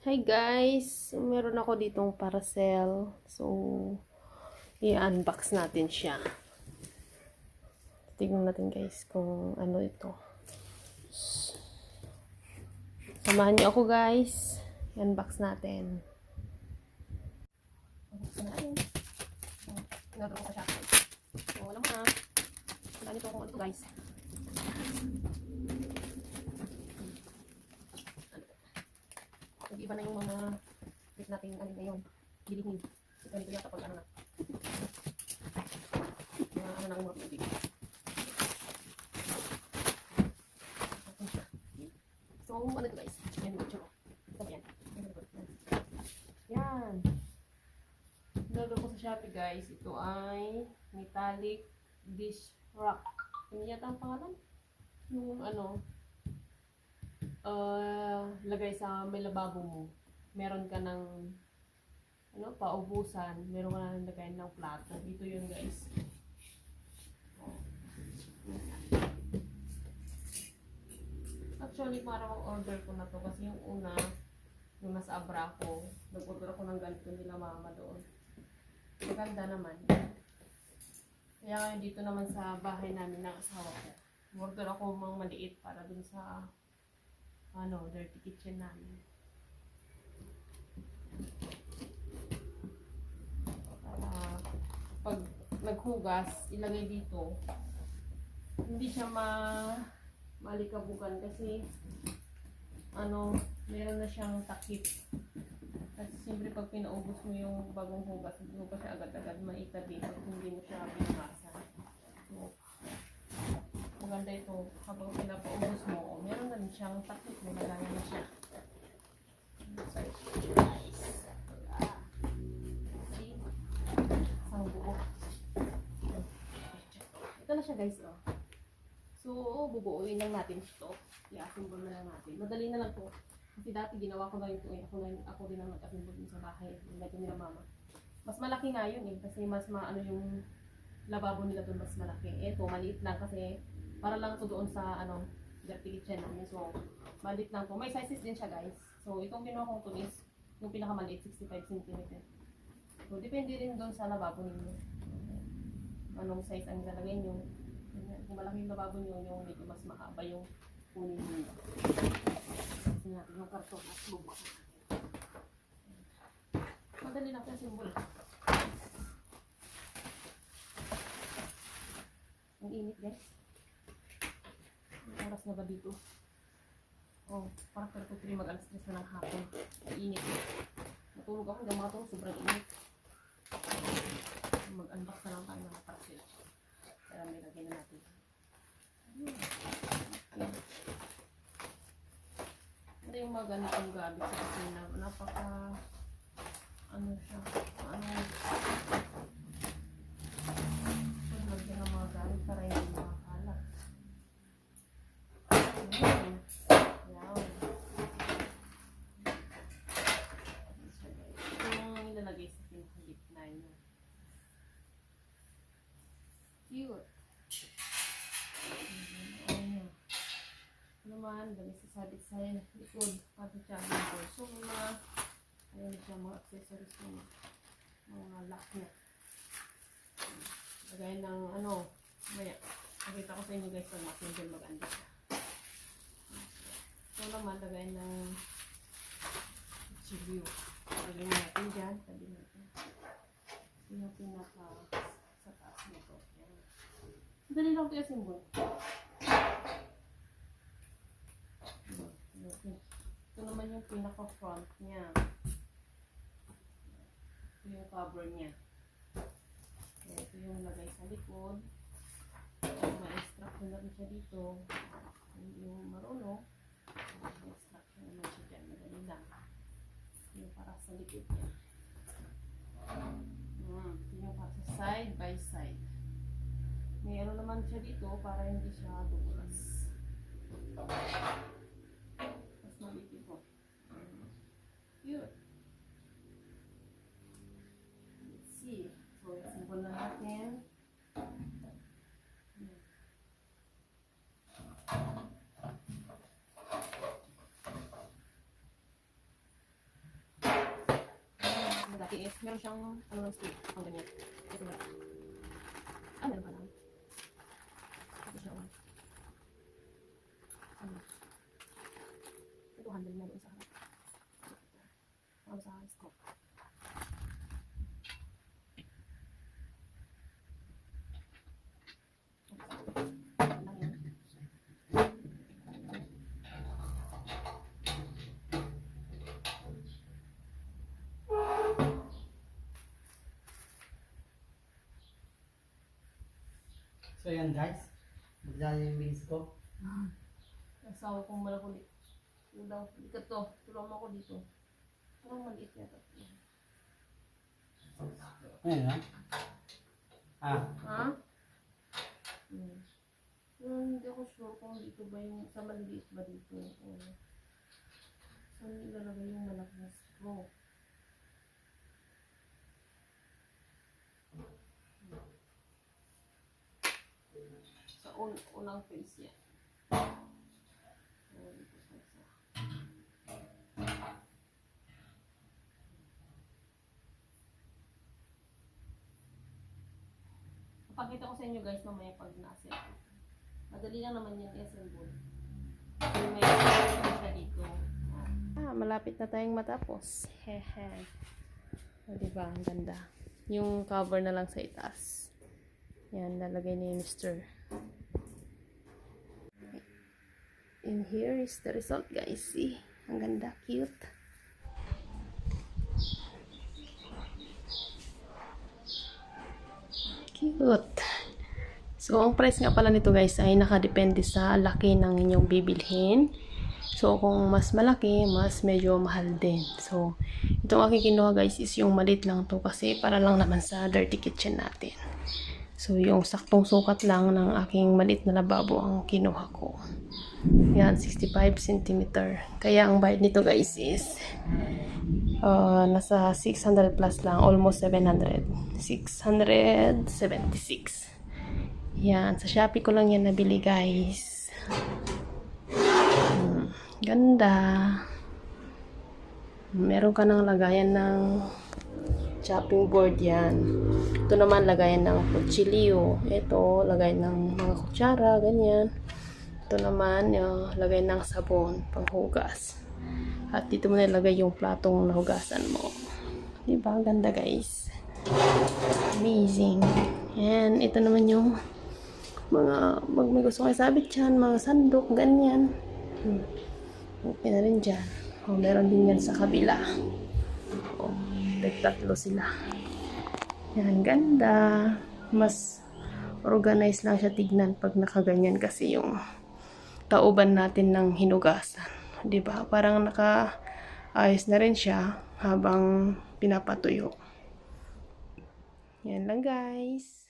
Hi guys! Meron ako ditong parcel. So, i-unbox natin siya. Tignan natin guys kung ano ito. Samahan niyo ako guys. I-unbox natin. Unbox natin. Nagawin ko siya. So, alam mo na. Wala nito kung ano ito guys. Nag-iba na yung mga clip natin ano ngayon. Gilihing. Ganito yata pag ano na. Mga ano na yung mga tubig. So, ano ito guys? Yan yung picture ko. Ito yan. Yan. Nagawin ko sa Shopee guys. Ito ay metallic dish rack. Ano yata ang pangalan? Yung ano, lagay sa may lababo mo. Meron ka ng ano, paubusan. Meron ka na lagay ng plato. Dito yun guys. Actually, parang order ko na to kasi yung una, yung nasa Abra ko, nag-order ako ng ganito nila mama doon. Maganda naman. Kaya ngayon dito naman sa bahay namin ng asawa ko. Order ako mga maliit para dun sa ano, dirty kitchen namin. Para pag naghugas, ilagay dito. Hindi siya malikabukan kasi ano, meron na siyang takip. Kasi siyempre pag pinaubos mo yung bagong hugas, hindi mo pa siya agad-agad maitabi pag hindi mo siya pinasa. So, maganda ito. Habang pinapaubos mo, meron na rin siyang takip. May nalala na siya. Search guys. See? Isang buo. Ito na siya guys. Oh. So, bubuuin lang natin ito. I-assemble na lang natin. Madali na lang to. Kasi dati ginawa ko na ito eh. Ako din ang nag-assemble din sa bahay. Nilagyan nila mama. Mas malaki nga yun eh. Kasi mas maano yung lababo nila doon mas malaki. Ito, maliit lang kasi para lang to doon sa ano, dirty kitchen namin. So, maliit lang to. May sizes din siya guys. So, itong kinuha kong tunis, yung pinakamaliit, 65 cm. So, depende rin doon sa lababo ninyo. Anong size ang ilalagay nyo. Kung malaki yung lababo nyo, yung medyo mas mahaba yung kunin nyo. Kasi natin yung karton at bubuksan natin. Madali lang yung symbol. Ang init guys. Ang oras na ba dito? Oh, parang pagkutuli mag-alas 3 na ng hapon. Ang init. Matulog ako hanggang matulog. Sobrang init. Mag-unbox na lang tayo ng parcel. Kaya may lagay na natin. Okay. Ito yung mga ganitong gamit sa kusina. Napaka ano siya. Ano lagyan ng mga gamit para hindi makakalat. Yan. Ito yung ilalagay sa pinaka-gitna niya. Cute. Ayan. Naman, dami sasabit sa likod. Pati siya ang bolso na. Ayan siya mga accessories niya. Mga lock niya. Lagay ng ano. Maya. Nakita ko sa inyo guys pag mag-single mag-anda siya. So naman, lagay ng chilio. Lagay natin dyan. Sabi natin. Yung pinaka sa taas nito. Ayan. Dali lang ito yung symbol. Ito naman yung pinaka-front niya. Ito yung cover niya. Ito yung lagay sa likod. May instruction na rin siya dito. Yung marunong. May instruction naman siya dyan. Madali lang. Yung para sa likod niya. Ito yung para sa side by side. May ano naman siya dito para hindi siya dugulas. Mas maliit ito. Cute. Let's see. So, assemble na natin. dati is, meron siyang, ano lang stick, ang ganyan. Ito wala. Meron pa lang. Ito siya, ito handle na doon sa harap. Sa scope. So yan guys, magdala yung wings ko. Asawa kong malakulit. Yung daw, ikat to. Tulungan mo ako dito. Parang maliit yata. Ayan na. Ha? Hindi ako sure kung dito ba yung, sa maliliit ba dito. O, saan ilalagay yung malaki na straw? Sa unang face yan. Pakita ko sa inyo guys mamaya pag nasa. Madali lang naman yan i-assemble. May siya dito. Malapit na tayong matapos. Hehe. O diba, ang ganda. Yung cover na lang sa itaas. Yan, nalagay ni Mr. And here is the result guys. See? Ang ganda, cute. Cute. So, ang price nga pala nito guys ay nakadepende sa laki ng inyong bibilhin. So, kung mas malaki, mas medyo mahal din. So, itong aking kinuha guys is yung maliit lang to kasi para lang naman sa dirty kitchen natin. So, yung saktong sukat lang ng aking maliit na lababo ang kinuha ko. Yan, 65 cm. Kaya ang bayad nito guys is nasa 600 plus lang, almost 700. 676. Yan, sa Shopee ko lang yan nabili guys. Ganda. Meron ka ng lagayan ng chopping board yan. Ito naman lagayan ng kutsilyo. Ito, lagayan ng mga kutsara, ganyan. Ito naman, lagayan ng sabon, panghugas. At dito mo nilagay yung platong nahugasan mo. Diba? Ganda guys. Amazing. And ito naman yung mga may gusto kayo sabit dyan, mga sandok, ganyan. Okay na rin dyan. Meron din yan sa kabila. Tatlo sila. Yan, ganda. Mas organized lang siya tignan pag nakaganyan kasi yung tauban natin ng hinugasan. Diba? Parang naka-ayos na rin siya habang pinapatuyo. Yan lang guys.